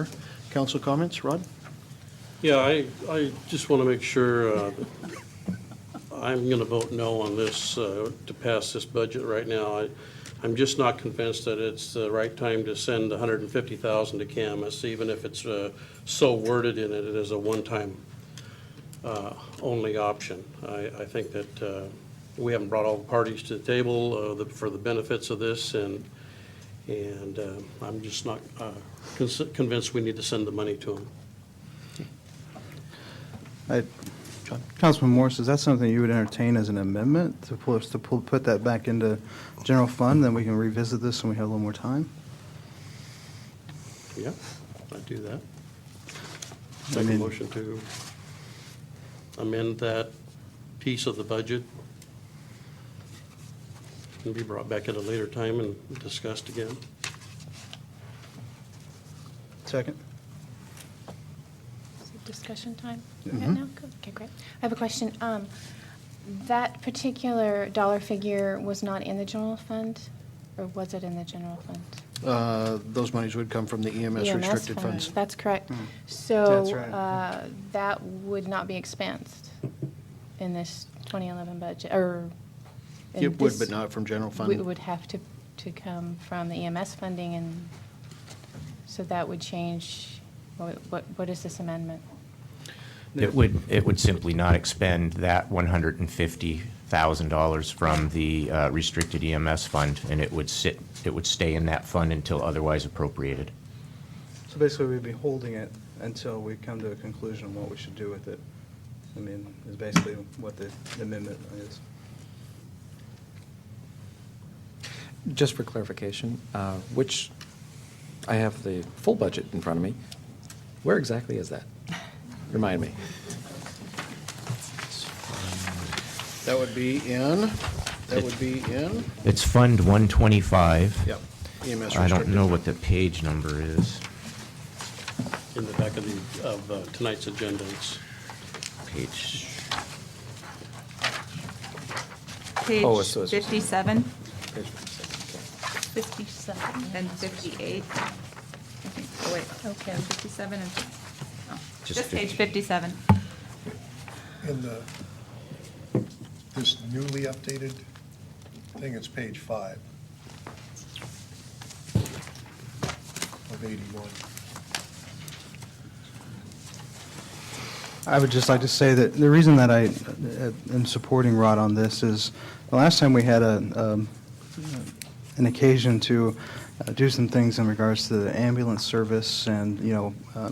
Mayor. Council comments, Rod? Yeah, I just want to make sure I'm going to vote no on this to pass this budget right now. I'm just not convinced that it's the right time to send $150,000 to Camas, even if it's so worded in it as a one-time only option. I think that we haven't brought all the parties to the table for the benefits of this, and I'm just not convinced we need to send the money to them. Councilman Morris, is that something you would entertain as an amendment to put that back into general fund? Then we can revisit this when we have a little more time. Yeah, I'd do that. I Make a mean- motion to amend that piece of the budget and be brought back at a later time and discussed again. Second. Is it discussion time Mhm. right now? Good. Okay, great. I have a question. That particular dollar figure was not in the general fund, or was it in the general fund? Those monies would come from the EMS restricted fund. funds. That's correct. Mm. So That's right. that would not be expensed in this 2011 budget, or in It would, this- but not from general It fund. would have to come from the EMS funding, and so that would change. What is this amendment? It would simply not expend that $150,000 from the restricted EMS fund, and it would stay in that fund until otherwise appropriated. So basically, we'd be holding it until we come to a conclusion on what we should do with it. I mean, is basically what the amendment is. Just for clarification, which, I have the full budget in front of me. Where exactly is that? Remind me. That would be in, It's Fund 125. yep, EMS I don't restricted. know what the page number is. In the back of tonight's agenda, it's Page, Oh, Page so it's- 57 Page 57. and 58. I think, oh wait, Okay. 57 and, oh, Just just page 50. 57. In this newly updated thing, it's page 5 of 81. I would just like to say that the reason that I am supporting Rod on this is the last time we had an occasion to do some things in regards to the ambulance service, and, I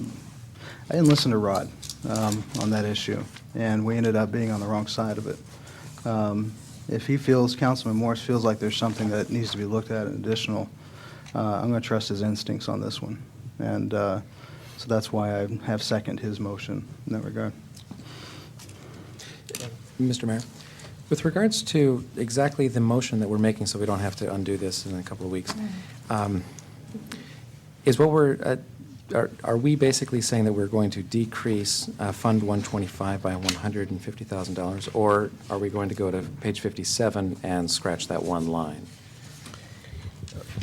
didn't listen to Rod on that issue, and we ended up being on the wrong side of it. If he feels, Councilman Morris feels like there's something that needs to be looked at additional, I'm going to trust his instincts on this one. And so that's why I have seconded his motion in that regard. Mr. Mayor, with regards to exactly the motion that we're making, so we don't have to undo this in a couple of weeks, is what are we basically saying that we're going to decrease Fund 125 by $150,000, or are we going to go to page 57 and scratch that one line?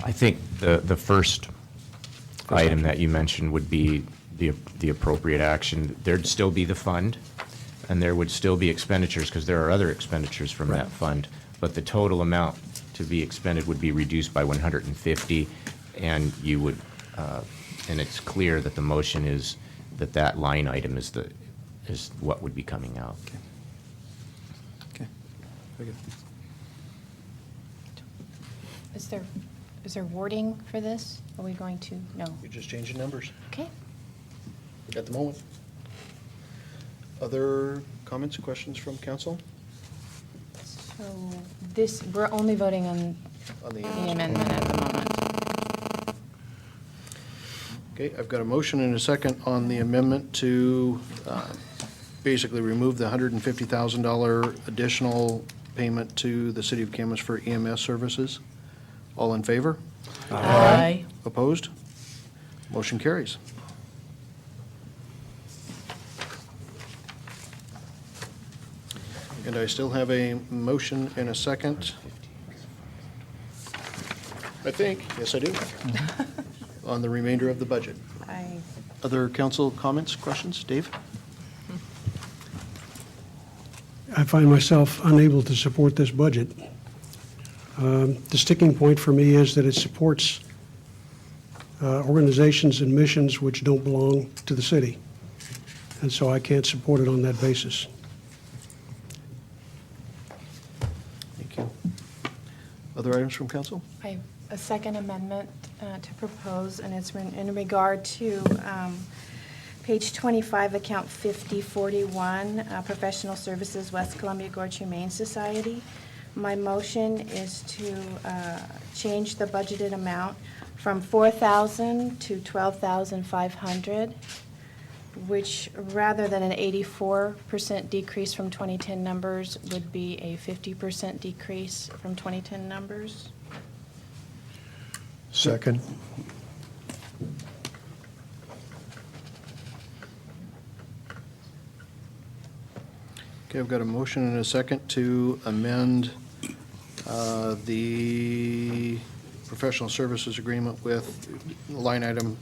I think the first item that you mentioned would be the appropriate action. There'd still be the fund, and there would still be expenditures, because there are other expenditures from that fund, but the total amount to be expended would be reduced by 150, and you would, and it's clear that the motion is that line item is what would be coming out. Okay. Very good. Is there wording for this? Are we going to, no? You're just changing numbers Okay. at the moment. Other comments, questions from council So this, we're only voting on on the the EMS? amendment at the moment. Okay, I've got a motion and a second on the amendment to basically remove the $150,000 additional payment to the city of Camas for EMS services. All in favor? Aye. Opposed? Motion carries. And I still have a motion and a second. I think, yes, I do, on the remainder of the budget. I Other council comments, questions? Dave? I find myself unable to support this budget. The sticking point for me is that it supports organizations and missions which don't belong to the city. And so I can't support it on that basis. Thank you. Other items from council? I have a second amendment to propose, and it's in regard to page 25, account 5041, professional services, West Columbia Gorge Humane Society. My motion is to change the budgeted amount from $4,000 to $12,500, which rather than an 84% decrease from 2010 numbers would be a 50% decrease from 2010 numbers. Second. Okay, I've got a motion and a second to amend the professional services agreement with line item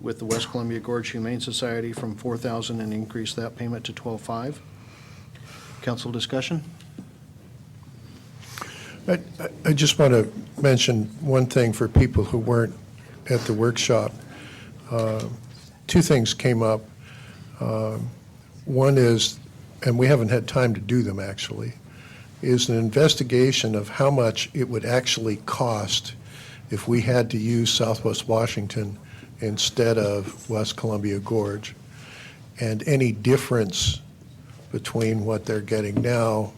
with the West Columbia Gorge Humane Society from $4,000 and increase that payment to $12,500. Council discussion? I just want to mention one thing for people who weren't at the workshop. Two things came up. One is, and we haven't had time to do them actually, is an investigation of how much it would actually cost if we had to use Southwest Washington instead of West Columbia Gorge, and any difference between what they're getting now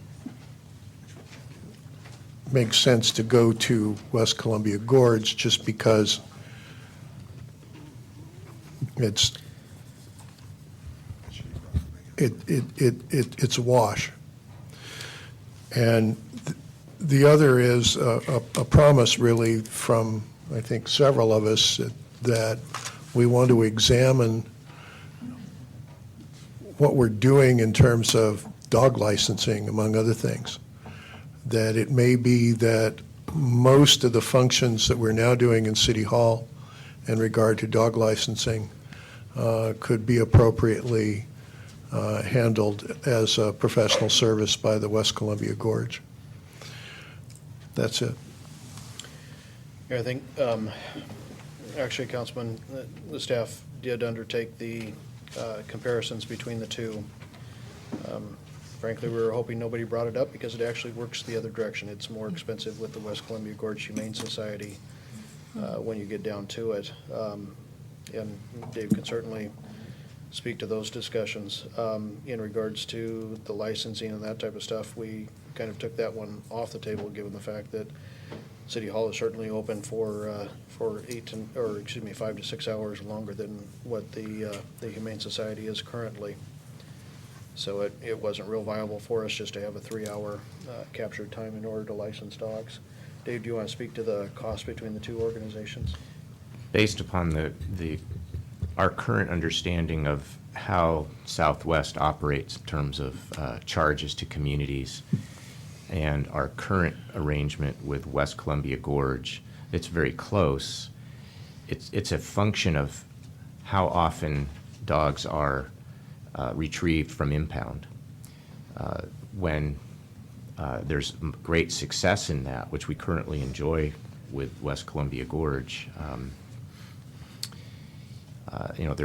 makes sense to go to West Columbia Gorge just because it's a wash. And the other is a promise really from, I think, several of us that we want to examine what we're doing in terms of dog licensing, among other things. That it may be that most of the functions that we're now doing in City Hall in regard to dog licensing could be appropriately handled as a professional service by the West Columbia Gorge. That's it. Yeah, I think, actually, Councilman, the staff did undertake the comparisons between the two. Frankly, we were hoping nobody brought it up because it actually works the other direction. It's more expensive with the West Columbia Gorge Humane Society when you get down to it. And Dave can certainly speak to those discussions. In regards to the licensing and that type of stuff, we kind of took that one off the table, given the fact that City Hall is certainly open for 5 to 6 hours longer than what the Humane Society is currently. So it wasn't real viable for us just to have a 3-hour captured time in order to license dogs. Dave, do you want to speak to the cost between the two organizations? Based upon our current understanding of how Southwest operates in terms of charges to communities and our current arrangement with West Columbia Gorge, it's very close. It's a function of how often dogs are retrieved from impound. When there's great success in that, which we currently enjoy with West Columbia Gorge, there's